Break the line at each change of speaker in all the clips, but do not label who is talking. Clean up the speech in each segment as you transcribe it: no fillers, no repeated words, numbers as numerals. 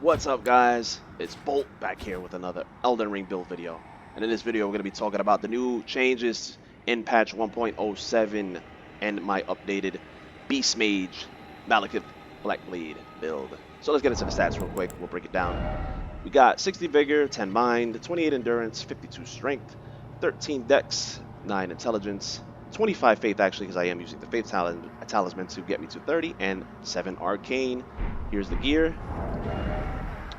What's up, guys? It's Bolt back here with another Elden Ring build video. And in this video, we're going to be talking about the new changes in patch 1.07 and my updated Beast Mage Malekith Blackblade build. So let's get into the stats real quick. We'll break it down. We got 60 Vigor, 10 Mind, 28 Endurance, 52 Strength, 13 Dex, 9 Intelligence, 25 Faith actually because I am using the Faith Talisman to get me to 30, and 7 Arcane. Here's the gear.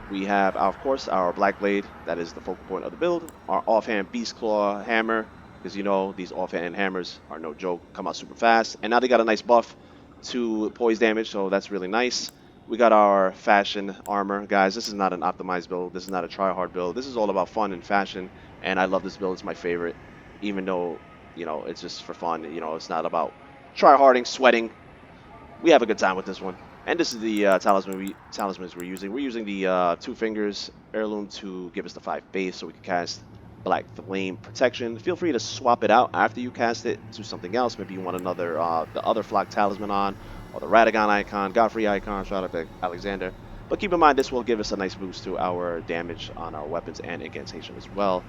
We have, of course, our Black Blade. That is the focal point of the build. Our offhand Beast Claw hammer, because you know these offhand hammers are no joke, come out super fast. And now they got a nice buff to poise damage, so that's really nice. We got our fashion armor. Guys, this is not an optimized build. This is not a try-hard build. This is all about fun and fashion, and I love this build. It's my favorite, even though, you know, it's just for fun. You know, it's not about try-harding, sweating. We have a good time with this one. And this is the talismans we're using. We're using the 2 Fingers Heirloom to give us the 5 base so we can cast Black Flame Protection. Feel free to swap it out after you cast it to something else. Maybe you want another, the other Flock Talisman on, or the Radagon icon, Godfrey icon, shout out to Alexander. But keep in mind, this will give us a nice boost to our damage on our weapons and incantation as well.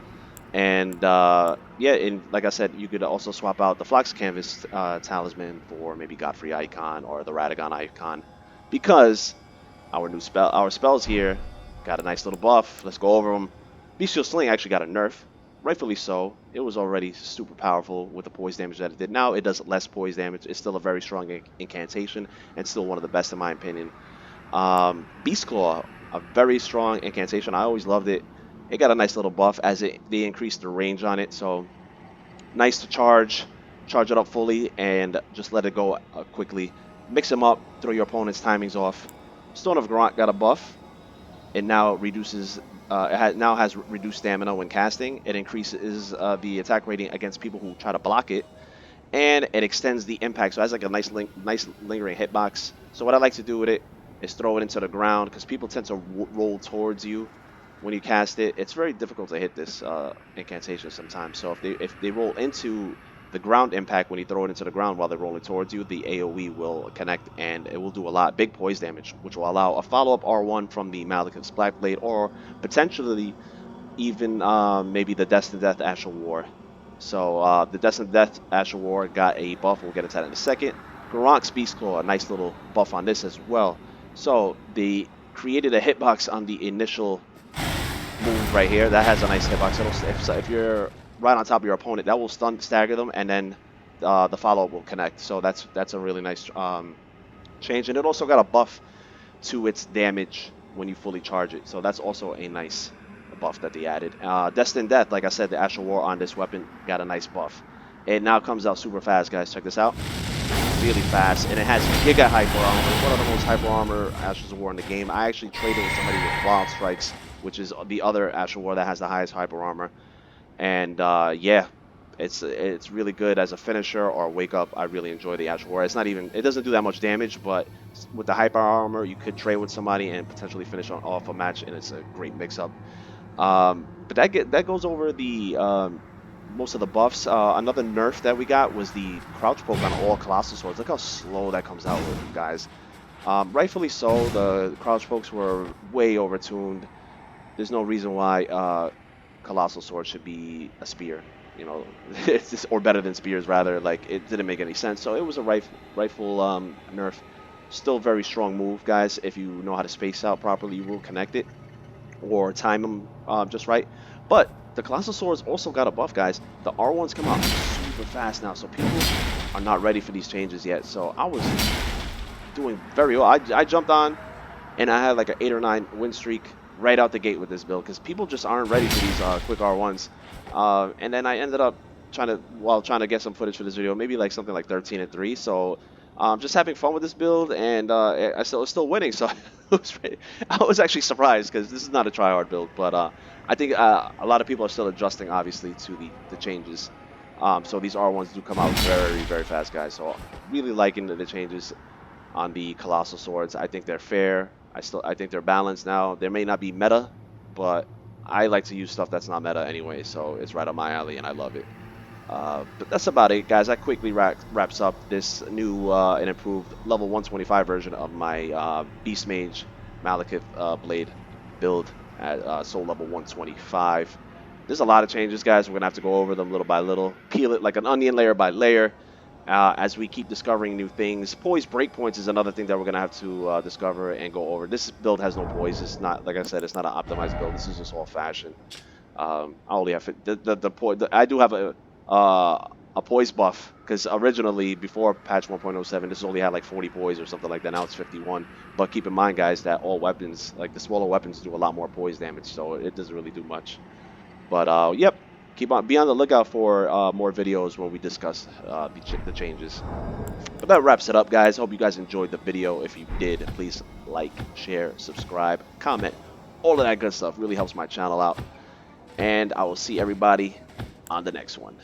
And yeah, and like I said, you could also swap out the Flock's Canvas Talisman for maybe Godfrey icon or the Radagon icon, because our spells here got a nice little buff. Let's go over them. Bestial Sling actually got a nerf, rightfully so. It was already super powerful with the poise damage that it did. Now it does less poise damage. It's still a very strong incantation and still one of the best in my opinion. Beast Claw, a very strong incantation. I always loved it. It got a nice little buff as they increased the range on it, so nice to charge it up fully, and just let it go quickly. Mix them up, throw your opponent's timings off. Stone of Garant got a buff. It now reduces. Now has reduced stamina when casting. It increases the attack rating against people who try to block it, and it extends the impact. So it has like a nice lingering hitbox. So what I like to do with it is throw it into the ground, because people tend to roll towards you when you cast it. It's very difficult to hit this incantation sometimes. So if they roll into the ground impact when you throw it into the ground while they're rolling towards you, the AoE will connect and it will do a lot big poise damage, which will allow a follow-up R1 from the Malekith's Blackblade, or potentially even maybe the Destined Death Astral War. So the Destined Death Astral War got a buff. We'll get into that in a second. Garant's Beast Claw, a nice little buff on this as well. So they created a hitbox on the initial move right here. That has a nice hitbox. If you're right on top of your opponent, that will stagger them, and then the follow-up will connect. So that's a really nice change. And it also got a buff to its damage when you fully charge it. So that's also a nice buff that they added. Destined Death, like I said, the Astral War on this weapon got a nice buff. It now comes out super fast, guys. Check this out. Really fast, and it has Giga Hyper Armor, one of the most hyper armor Astral War in the game. I actually traded with somebody with Wild Strikes, which is the other Astral War that has the highest hyper armor. And yeah, it's really good as a finisher or a wake up. I really enjoy the Astral War. It doesn't do that much damage, but with the hyper armor, you could trade with somebody and potentially finish off a match, and it's a great mix up. But that goes over the most of the buffs. Another nerf that we got was the crouch poke on all Colossal swords. Look how slow that comes out with, guys. Rightfully so, the crouch pokes were way overtuned. There's no reason why Colossal sword should be a spear, you know, it's just, or better than spears rather. Like, it didn't make any sense. So it was a rightful nerf. Still very strong move, guys. If you know how to space out properly, you will connect it or time them just right. But the Colossal swords also got a buff, guys. The R1s come out super fast now, so people are not ready for these changes yet. So I was doing very well. I jumped on, and I had like an 8 or 9 win streak right out the gate with this build, because people just aren't ready for these quick R1s. And then I ended up trying to get some footage for this video, maybe like something like 13-3. So just having fun with this build, and I still winning. So I was actually surprised, because this is not a try-hard build, but I think a lot of people are still adjusting, obviously, to the changes. So these R1s do come out very, very fast, guys. So really liking the changes on the Colossal swords. I think they're fair. I think they're balanced now. They may not be meta, but I like to use stuff that's not meta anyway, so it's right up my alley, and I love it. But that's about it, guys. That quickly wraps up this new and improved level 125 version of my Beast Mage Malekith Blade build at soul level 125. There's a lot of changes, guys. We're going to have to go over them little by little, peel it like an onion layer by layer as we keep discovering new things. Poise breakpoints is another thing that we're going to have to discover and go over. This build has no poise. It's not, like I said, it's not an optimized build. This is just old-fashioned. I only have I do have a poise buff because originally before patch 1.07 this only had like 40 poise or something like that. Now it's 51. But keep in mind, guys, that all weapons, like the smaller weapons, do a lot more poise damage, so it doesn't really do much. But yep, be on the lookout for more videos where we discuss the changes. But that wraps it up, guys. Hope you guys enjoyed the video. If you did, please like, share, subscribe, comment, all of that good stuff. Really helps my channel out. And I will see everybody on the next one.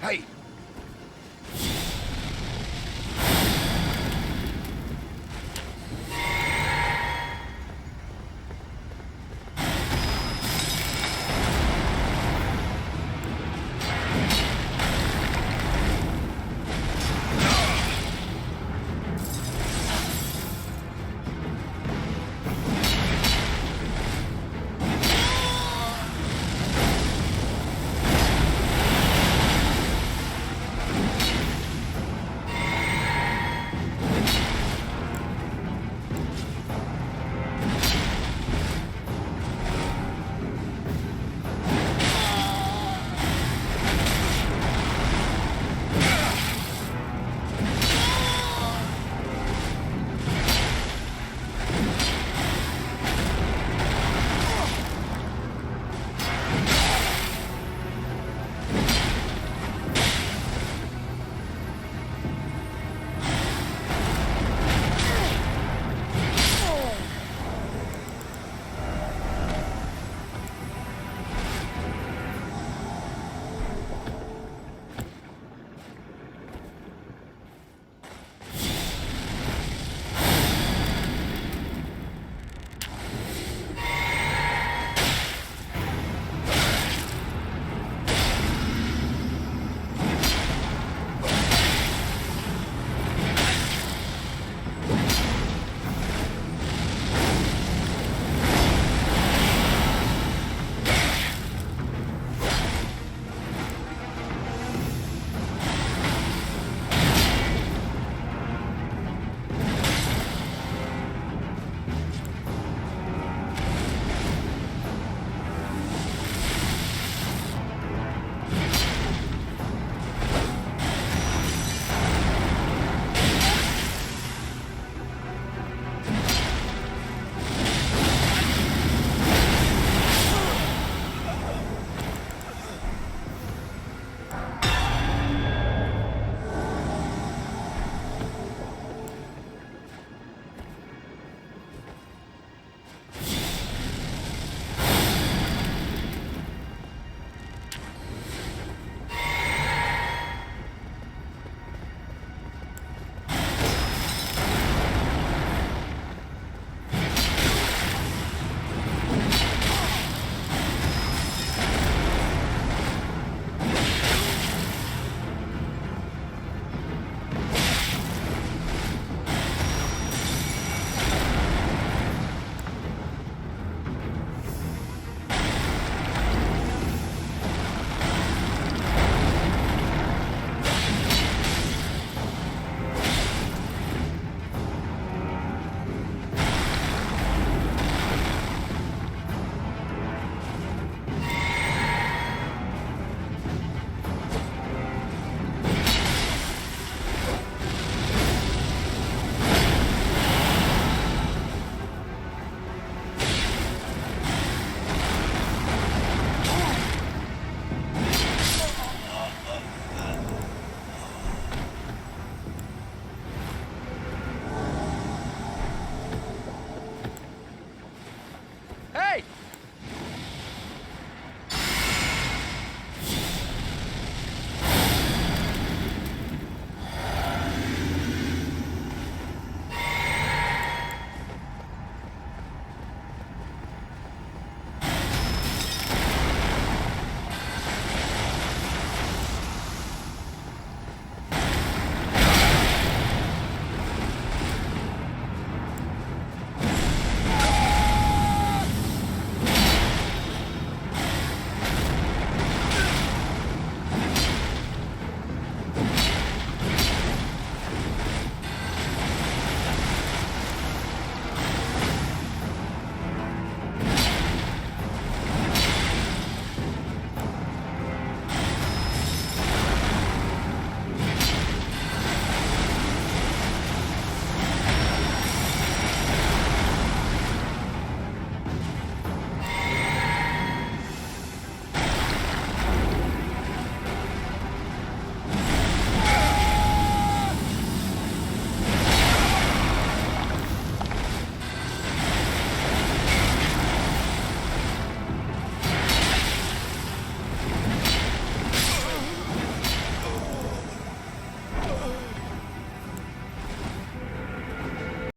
Hey,